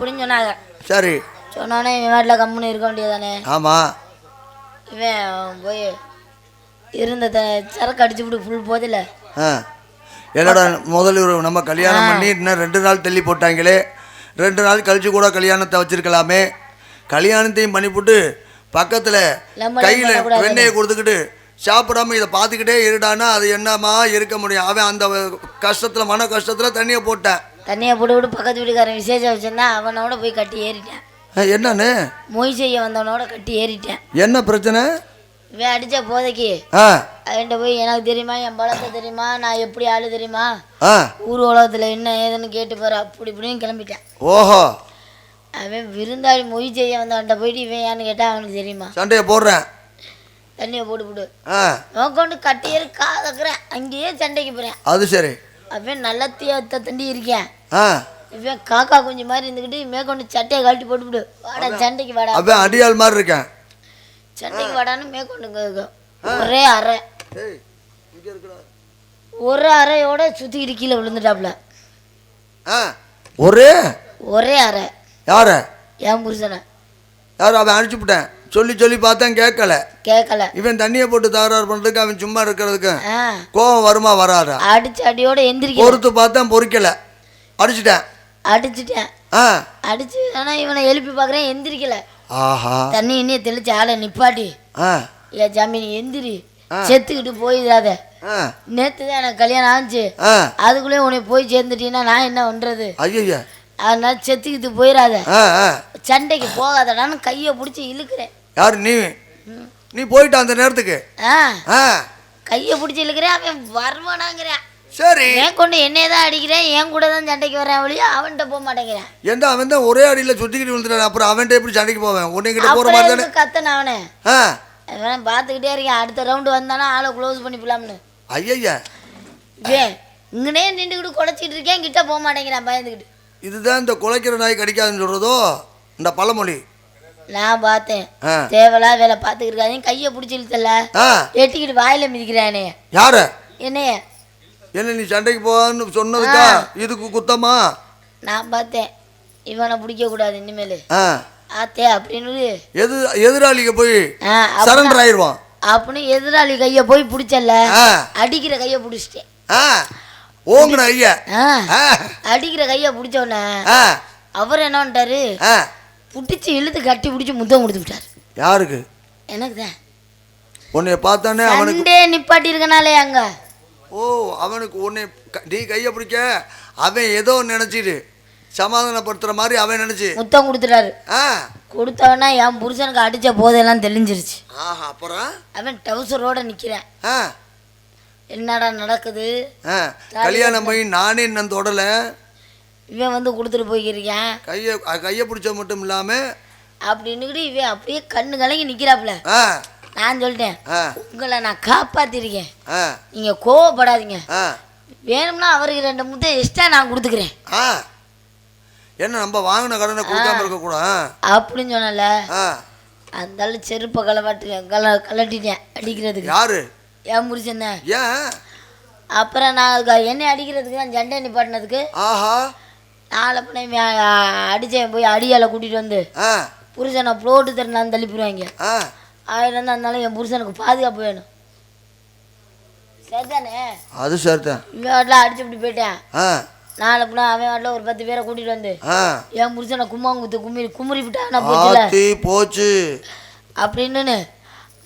அப்படின்னு சொன்னாங்க. சரி சொன்னோன்னே இவன் வீட்டில் கம்முன்னு இருக்க வேண்டியதானே. ஆமாம். இவன் போய் இருந்த சரக்கு அடிச்சு விட்டு ஃபுல் போதில்ல. என்னடா முதல்ல நம்ம கல்யாணம் பண்ணி இன்னும் 2 நாள் தள்ளி போட்டாங்களே, 2 நாள் கழிச்சு கூட கல்யாணத்தை வச்சிருக்கலாமே. கல்யாணத்தையும் பண்ணிவிட்டு பக்கத்தில் கையில் வெண்ணெயை கொடுத்துக்கிட்டு சாப்பிடாம இதை பார்த்துக்கிட்டே இருடானா அது என்னமா இருக்க முடியும்? அவன் அந்த கஷ்டத்தில் மன கஷ்டத்தில் தண்ணியை போட்டு விட்டு பக்கத்து வீட்டுக்காரன் விசேஷம் வச்சிருந்தா அவனோட போய் கட்டி ஏறிட்டேன். என்னன்னு மொய் செய்ய வந்தவனோட கட்டி ஏறிட்டேன். என்ன பிரச்சனை? இவன் அடித்த போதைக்கு அவன்கிட்ட போய் எனக்கு தெரியுமா, என் பழத்தை தெரியுமா, நான் எப்படி ஆளு தெரியுமா, ஊர் உலகத்தில் என்ன ஏதுன்னு கேட்டு போற அப்படி இப்படின்னு கிளம்பிட்டேன். ஓஹோ. அவன் விருந்தாளி மொய் செய்ய வந்தவன்கிட்ட போயிட்டு இவன் ஏன்னு கேட்டா அவனுக்கு தெரியுமா, சண்டையை போடுறேன், தண்ணியை போட்டு அவன் கொண்டு கட்டியேறி காதக்கிறேன், அங்கேயே சண்டைக்கு போறேன். அது சரி. அவன் நல்ல தண்டி இருக்கேன். இவன் காக்கா குஞ்சு மாதிரி இருந்துக்கிட்டு மேற்கொண்டு சட்டையை கழட்டி போட்டுவிடு, வாடா சண்டைக்கு வாடா. அவன் அடியாள் மாதிரி இருக்கேன், சண்டைக்கு வாடான்னு மேற்கொண்டு ஒரே அறை, ஒரு அறையோட சுத்திக்கிட்டு கீழே விழுந்துட்டாப்ல. ஒரே அறை. யார? என் புருஷனை. யாரும் அவன் அனுப்பிச்சு விட்டேன் சொல்லி பார்த்தேன், கேட்கல. இவன் தண்ணியை போட்டு தகராறு பண்றதுக்கு அவன் சும்மா இருக்கிறதுக்கு கோபம் வருமா வராதா? அடிச்சு அடியோட எந்திரிக்க பொறுத்து பார்த்தேன், பொறுக்கல, அடிச்சுட்டேன். அடிச்சு ஆனா இவனை எழுப்பி பாக்குறேன், எந்திரிக்கல. தண்ணி இன்னிய தெளிச்சு ஆளை நிப்பாட்டி, ஏ ஜாமி நீ எந்திரி, செத்துக்கிட்டு போயிடாத, நேத்துதான் எனக்கு கல்யாணம் ஆச்சு, அதுக்குள்ளே உன்னை போய் சேர்ந்துட்டீங்கன்னா நான் என்ன பண்றது? ஐயா, அதனால செத்துக்கிட்டு போயிடாத, சண்டைக்கு போகாதடான்னு கையை பிடிச்சி இழுக்கிறேன். யாரு நீ? நீ போயிட்ட அந்த நேரத்துக்கு கையை பிடிச்சி இழுக்கிறேன். அவன் வருவானாங்கிறேன். சரி, ஏன் கொண்டு என்னையதான் அடிக்கிறேன், என் கூட தான் சண்டைக்கு வரேன், வழியா அவன்கிட்ட போக மாட்டேங்கிறேன். எந்த அவன் தான் ஒரே அடியில் சுத்திக்கிட்டு விழுந்துட்டான், அப்புறம் அவன்கிட்ட எப்படி சண்டைக்கு போவேன்? உன்னைக்கிட்ட போற மாதிரி தானே கத்தன அவனே. அவன் பார்த்துக்கிட்டே இருக்கேன், அடுத்த ரவுண்டு வந்தானா ஆளை க்ளோஸ் பண்ணிப்பலாம்னு. ஐயா, இங்கனே நின்றுக்கிட்டு குலைச்சிட்டு இருக்கேன், கிட்ட போக மாட்டேங்கிறான் பயந்துக்கிட்டு. இதுதான் இந்த குலைக்கிற நாய் கடிக்காதுன்னு சொல்றதோ இந்த பழமொழி. நான் பார்த்தேன், தேவலா வேலை பார்த்துக்கிட்டு இருக்காதையும் கையை பிடிச்சி இழுத்தல, எட்டிக்கிட்டு வாயில மிதிக்கிறானே. யாரு? என்னைய. என்ன நீ சண்டைக்கு போன்னு சொன்னதுக்கா இதுக்கு குத்தமா? நான் பார்த்தேன், இவனை பிடிக்க கூடாது இனிமேல் ஆத்தே அப்படின்னு எதிராளிக்கு போய் சரண்டர் ஆயிடுவான் அப்படின்னு எதிராளி கைய போய் பிடிச்சல, அடிக்கிற கைய பிடிச்சிட்டேன். ஓங்கன ஐயா அடிக்கிற கைய பிடிச்சோன்ன அவர் என்ன பண்ணிட்டாரு, புடிச்சு இழுத்து கட்டி பிடிச்சி முத்தம் கொடுத்து விட்டாரு. யாருக்கு? எனக்கு தான். உன்னைய பார்த்தானே அவனுக்கு நிப்பாட்டி இருக்கனாலே அங்க. ஓ, அவனுக்கு உன்னை நீ கையை பிடிக்க அவன் ஏதோ நினைச்சிட்டு சமாதானப்படுத்துற மாதிரி அவன் நினைச்சு முத்தம் கொடுத்துட்டாரு. கொடுத்தவனா என் புருஷனுக்கு அடிச்ச போதெல்லாம் தெளிஞ்சிருச்சு. அப்புறம் அவன் டவுசரோட நிக்கிறேன். என்னடா நடக்குது? கல்யாணம் போய் நானே இன்னும் தொடல, இவன் வந்து கொடுத்துட்டு போய்க்கிறேன். கையை பிடிச்ச மட்டும் இல்லாம அப்படின்னுக்கிட்டு இவன் அப்படியே கண்ணு கலங்கி நிக்கிறாப்புல. நான் சொல்லிட்டேன், உங்களை நான் காப்பாத்திருக்கேன், நீங்க கோவப்படாதீங்க, வேணும்னா அவருக்கு 2 முத்தை எக்ஸ்ட்ரா நான் கொடுத்துக்கிறேன். என்ன நம்ம வாங்கின கடனை கொடுக்காம இருக்க கூட அப்படின்னு சொன்னல. அந்த செருப்பை கலட்டிட்டேன் அடிக்கிறதுக்கு. யாரு? என் புருஷன் தான். அப்புறம் நான் என்னை அடிக்கிறதுக்கு நான் சண்டை நிப்பாட்டினதுக்கு நாளை பண்ண அடிச்சேன், போய் அடியால கூட்டிட்டு வந்து புருஷனை புளோட்டு தரணும் தள்ளிப்பிடுவாங்க. ஆயிரம் தான் இருந்தாலும் என் புருஷனுக்கு பாதுகாப்பு வேணும். சரிதானே? அது சரிதான். இவன் வாட்டில் அடிச்சு இப்படி போயிட்டேன். நாளை பண்ண அவன் வாட்டில் ஒரு 10 பேரை கூட்டிட்டு வந்து என் புருஷனை கும்மாங்குத்து குமுறி விட்டா போச்சு அப்படின்னு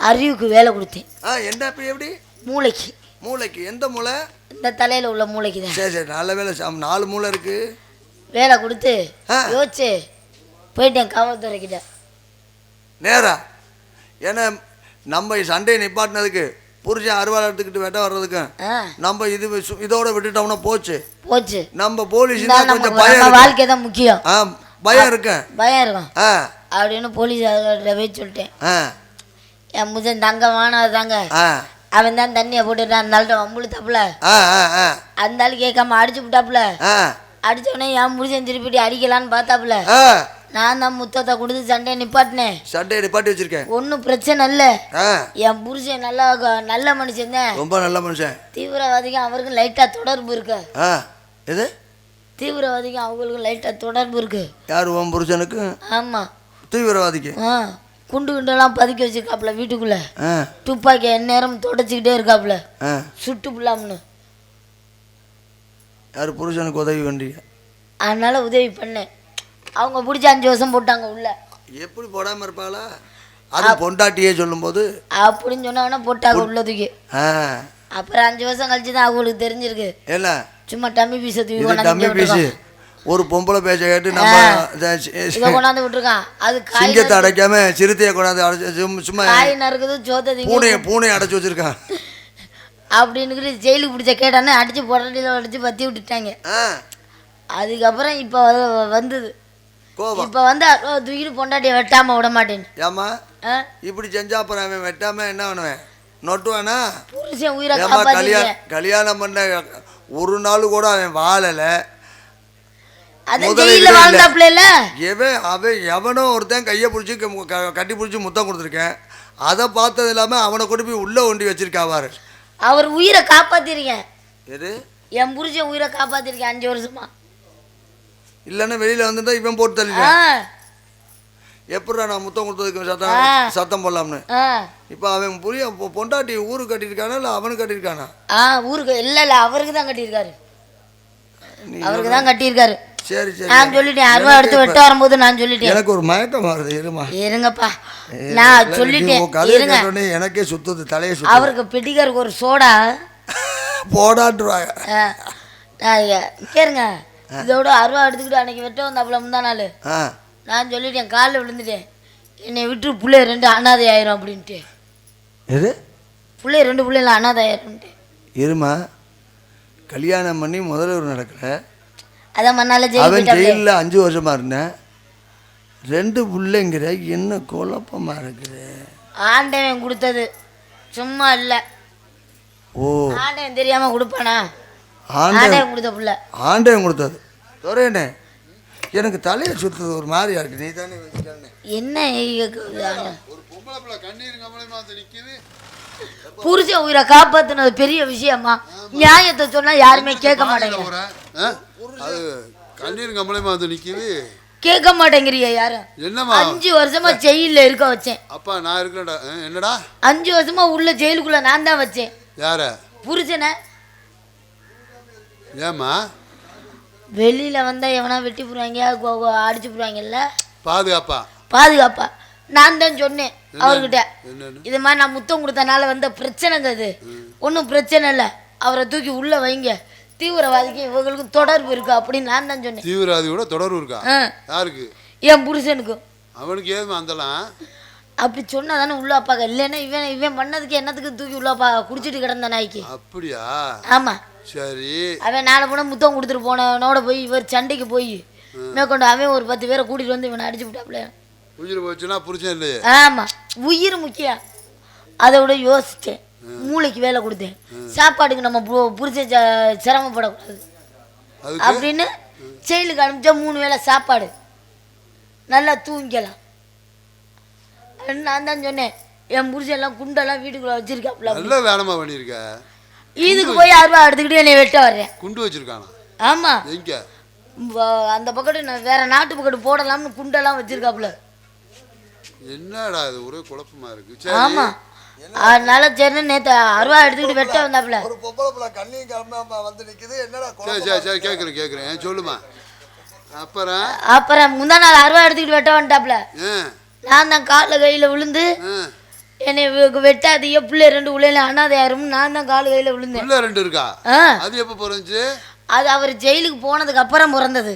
அறிவுக்கு வேலை கொடுத்தேன். என்ன எப்படி? மூளைக்கு. மூளைக்கு? எந்த மூளை? இந்த தலையில உள்ள மூளைக்கு தான். சரி சரி, நல்ல வேலை. 4 மூளை இருக்கு. வேலை கொடுத்து யோசிச்சு போயிட்டேன் காவல்துறைக்கிட்ட நேரா. ஏன்னா நம்ம சண்டையை நிப்பாட்டினதுக்கு புருஷன் அறுவாள் எடுத்துக்கிட்டு வெட்ட வர்றதுக்கு நம்ம இதோட விட்டுட்டோம்னா போச்சு. நம்ம போலீஸ் கொஞ்சம் பயம், வாழ்க்கை தான் முக்கியம், பயம் இருக்கும் அப்படின்னு போலீஸ் போய் சொல்லிட்டேன். என் புருஷன் தங்கமானது தாங்க, அவன் தான் தண்ணியை போட்டுட்டான். அந்த ஆள்கிட்ட வம்புழு தப்புல, அந்த ஆள் கேட்காம அடிச்சு விட்டாப்புல. அடிச்சோடனே என் புருஷன் திருப்பிட்டு அடிக்கலான்னு பார்த்தாப்புல. நான் தான் முத்தத்தை கொடுத்து சண்டையை நிப்பாட்டினேன். சண்டையை நிப்பாட்டி வச்சிருக்கேன். ஒன்றும் பிரச்சனை இல்லை. என் புருஷன் நல்ல மனுஷன் தான், ரொம்ப நல்ல மனுஷன். தீவிரவாதிக்கும் அவருக்கும் லைட்டா தொடர்பு இருக்கு. எது? தீவிரவாதிக்கும் அவங்களுக்கும் லைட்டாக தொடர்பு இருக்கு. யார் உன் புருஷனுக்கு? ஆமாம், தீவிரவாதிக்கு. குண்டு குண்டெல்லாம் பதுக்கி வச்சிருக்காப்புல வீட்டுக்குள்ள. துப்பாக்கி எந்நேரம் தொடச்சிக்கிட்டே இருக்காப்புல சுட்டு புள்ளாம்னு. யார் புருஷனுக்கு உதவி பண்ணுறீங்க? அதனால உதவி பண்ணேன். அவங்க பிடிச்சி 5 வருஷம் போட்டாங்க உள்ள. எப்படி போடாமல் இருப்பாளா? அது பொண்டாட்டியே சொல்லும்போது அப்படின்னு சொன்னவனா போட்டாங்க உள்ளதுக்கு. அப்புறம் 5 வருஷம் கழிச்சு தான் அவங்களுக்கு தெரிஞ்சிருக்கு. என்ன சும்மா டம்மி பீஸ் டம்மி பீஸ் ஒரு பொம்பளை பேச்ச கேட்டு நம்ம இதை கொண்டாந்து விட்டுருக்கான். அது சிங்கத்தை அடைக்காம சிறுத்தையை கொண்டாந்து அடைச்சு சும்மா காய் நறுக்குது சோத்ததி பூனை அடைச்சி வச்சிருக்கான் அப்படின்னு ஜெயிலுக்கு பிடிச்ச கேட்டானே அடிச்சு பொடட்டியில் அடிச்சு பற்றி விட்டுட்டாங்க. அதுக்கப்புறம் இப்போ வந்தது. இப்போ வந்து தூக்கிட்டு பொண்டாட்டியை வெட்டாம விட மாட்டேன்னு. ஏமா இப்படி செஞ்சா அப்புறம் அவன் வெட்டாம என்ன பண்ணுவேன்? நொட்டுவானா? புருஷன் உயிரை கல்யாணம் பண்ண ஒரு நாள் கூட அவன் வாழலை. எவனோ ஒருத்தன் கையை பிடிச்சி கட்டி பிடிச்சி முத்தம் கொடுத்துருக்கேன். அதை பார்த்தது இல்லாம அவனை கொண்டு போய் உள்ள ஒண்டி வச்சிருக்காவாரு. அவர் உயிரை காப்பாத்திருக்கேன். எது? என் புருஷன் உயிரை காப்பாத்திருக்கேன் 5 வருஷமா. இல்லைன்னா வெளியில வந்துட்டா இவன் போட்டு தள்ளிட்டேன். எப்படா நான் முத்தம் கொடுத்ததுக்கு சத்தம் போடலாம்னு. இப்போ அவன் புரிய பொண்டாட்டி ஊருக்கு கட்டியிருக்கானா இல்லை அவனுக்கு கட்டியிருக்கானா? ஊருக்கு இல்லை அவருக்கு தான் கட்டியிருக்காரு. அவருக்கு தான் கட்டியிருக்காரு. சரி சரி, நான் சொல்லிட்டேன். அருவா எடுத்து வெட்ட வரும்போது நான் சொல்லிட்டேன். எனக்கு ஒரு மயக்கம் வருது. இருங்கப்பா, நான் சொல்லிட்டேன். எனக்கே சுத்துது, தலையை சுத்து. அவருக்கு பெட்டிக்காருக்கு ஒரு சோடா போடாட்டுருவாங்க. கேளுங்க, இதோட அருவா எடுத்துக்கிட்டு அன்னைக்கு வெட்ட வந்தாப்புல முந்தா நாள் நான் சொல்லிட்டேன். காலில் விழுந்துட்டேன், என்னை விட்டு பிள்ளை 2 அனாதை ஆயிரும் அப்படின்ட்டு. எது? பிள்ளை 2 பிள்ளைல அனாதை ஆயிரும்ட்டு. இருமா, கல்யாணம் பண்ணி முதல்வர் நடக்கல. அதான் மண்ணால ஜெயிலில் 5 வருஷமா இருந்தேன். 2 பிள்ளைங்கிற என்ன குழப்பமா இருக்குது? ஆண்டவன் கொடுத்தது சும்மா இல்லை. ஓ, ஆண்டவன் தெரியாம கொடுப்பானா? ஆண்டவன் கொடுத்த பிள்ளை. ஆண்டவன் கொடுத்தது. துறையண்ணே, எனக்கு தலையை சுத்துது, ஒரு மாதிரியா இருக்கு. நீ தானே என்ன ஒரு பொம்பளை பிள்ளை கண்ணீர் கமலமா நிக்குது. புருஷன் உயிரை காப்பாத்துனது பெரிய விஷயமா? நியாயத்தை சொன்னா யாருமே கேட்க மாட்டேங்க. அது கண்ணீர் கமலமா நிக்குது, கேட்க மாட்டேங்கிறியா யாரும்? என்னமா 5 வருஷமா ஜெயில இருக்க வச்சேன். அப்பா நான் இருக்கேன்டா. என்னடா 5 வருஷமா உள்ள ஜெயிலுக்குள்ள நான் தான் வச்சேன். யார? புருஷனை. ஏமா வெளியில வந்தா எவனா வெட்டி போடுவாங்க, அடிச்சு போடுவாங்கல்ல. பாதுகாப்பா நான் தான் சொன்னேன் அவர்கிட்ட, இது மாதிரி நான் முத்தம் கொடுத்தனால வந்த பிரச்சனைங்க. அது ஒன்றும் பிரச்சனை இல்லை, அவரை தூக்கி உள்ள வைங்க, தீவிரவாதிக்கு இவங்களுக்கும் தொடர்பு இருக்கு அப்படின்னு நான் தான் சொன்னேன். தீவிரவாதியோட தொடர்பு இருக்கா? யாருக்கு? என் புருஷனுக்கும். அவனுக்கு ஏதுமா அந்தலாம் அப்படி சொன்னா தானே உள்ள அப்பாக்க. இல்லைன்னா இவன் பண்ணதுக்கு என்னத்துக்கு தூக்கி உள்ள அப்பா குடிச்சிட்டு கிடந்த நாய்க்கு. அப்படியா? ஆமா. சரி, அவன் 4 போன முத்தம் கொடுத்துட்டு போனவனோட போய் இவர் சண்டைக்கு போய் மேற்கொண்டு அவன் ஒரு 10 பேரை கூட்டிட்டு வந்து இவனை அடிச்சு விட்டாப்ல. உயிர் போச்சுன்னா புருஷன் இல்லையே. ஆமா, உயிர் முக்கியம். அதை விட யோசிச்சேன், மூளைக்கு வேலை கொடுத்தேன். சாப்பாடுக்கு நம்ம புருஷன் சிரமப்படக்கூடாது அப்படின்னு ஜெயிலுக்கு அனுப்பிச்சா 3 வேளை சாப்பாடு, நல்லா தூங்கிக்கலாம். நான் தான் சொன்னேன், என் புருஷன் எல்லாம் குண்டெல்லாம் வீட்டுக்குள்ள வச்சிருக்காப்ல. நல்ல வேலைமா பண்ணிருக்க. இதுக்கு போய் 6 ரூபா எடுத்துக்கிட்டு என்னை வெட்ட வர்றேன். குண்டு வச்சிருக்கானா? ஆமா, எங்க அந்த பக்கத்து நான் வேற நாட்டு பக்கத்து போடலாம்னு குண்டெல்லாம் வச்சிருக்காப்ல. என்னடா இது ஒரே குழப்பமா இருக்கு. ஆமா, அதனால சரி நேத்து 6 ரூபா எடுத்துக்கிட்டு வெட்ட வந்தாப்ல. ஒரு பொம்பளை பிள்ளை கண்ணியும் கிளம்பாம வந்து நிக்குது. என்னடா? சரி கேக்குறேன் சொல்லுமா. அப்புறம் முந்தா நாள் 6 ரூபா எடுத்துக்கிட்டு வெட்ட வந்துட்டாப்ல. நான் தான் காலில் கையில் விழுந்து என்னை வெட்டாதீங்க, பிள்ளை 2 பிள்ளைல அனாதை யாரும் நான் தான் காலு கையில் விழுந்தேன். பிள்ளை 2 இருக்கா? அது எப்போ பிறந்துச்சு? அது அவர் ஜெயிலுக்கு போனதுக்கு அப்புறம் பிறந்தது.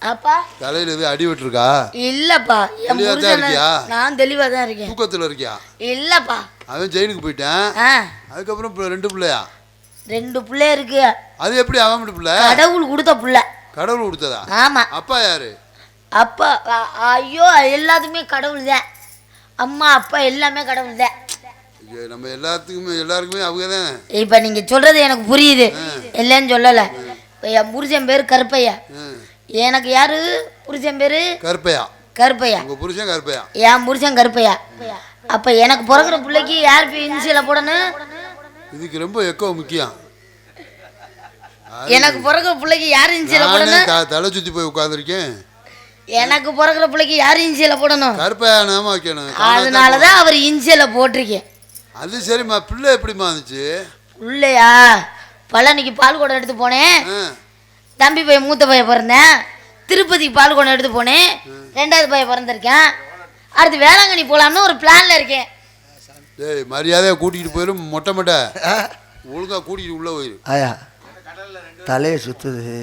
அப்பா தலையில எது அடி விட்டுருக்கா? இல்லப்பா, என் புருஷன் நான் தெளிவா தான் இருக்கேன். தூக்கத்துல இருக்கியா? இல்லப்பா, அவன் ஜெயிலுக்கு போயிட்டான். அதுக்கப்புறம் 2 பிள்ளையா? 2 பிள்ளை இருக்கு. அது எப்படி அவன் பிள்ளை? கடவுள் கொடுத்த பிள்ளை. கடவுள் கொடுத்ததா? ஆமா. அப்பா யாரு? அப்பா ஐயோ எல்லாத்துக்குமே கடவுள் தான். அம்மா அப்பா எல்லாமே கடவுள் தான். நம்ம எல்லாருக்குமே அவங்க தான். இப்ப நீங்க சொல்றது எனக்கு புரியுது, இல்லைன்னு சொல்லல. என் புருஷன் பேரு கருப்பையா. எனக்கு யாரு புருஷன் பேரு? கருப்பையா. உங்க புருஷன் கருப்பையா? என் புருஷன் கருப்பையா. அப்ப எனக்கு பிறகுற பிள்ளைக்கு யார் இன்சியல போடணும்? இதுக்கு ரொம்ப எக்கோ முக்கியம். எனக்கு பிறகுற பிள்ளைக்கு யார் இன்சியல போடணும்? தலை சுத்தி போய் உட்கார்ந்துருக்கேன். எனக்கு பிறகுற பிள்ளைக்கு யார் இன்சியல போடணும்? கருப்பையானாம வைக்கணும். அதனாலதான் அவர் இன்சியல போட்டிருக்கேன். அது சரிம்மா. பிள்ளை எப்படிமா இருந்துச்சு? பிள்ளையா பழனிக்கு பால் குடம் எடுத்து போனேன். தம்பி பையன் மூத்த பையன் பிறந்தேன். திருப்பதிக்கு பால் குடம் எடுத்து போனேன். 2வது பையன் பிறந்திருக்கேன். அடுத்து வேளாங்கண்ணி போலாம்னு ஒரு பிளான்ல இருக்கேன். டேய் மரியாதையா கூட்டிகிட்டு போயிடும். மொட்டை மொட்டை ஒழுங்கா கூட்டிகிட்டு உள்ள போயிரு. ஆயா தலையை சுத்துது.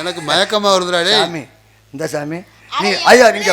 எனக்கு மயக்கமா வருதுடா. டேய் சாமி இந்த சாமி நீ ஐயா நீங்க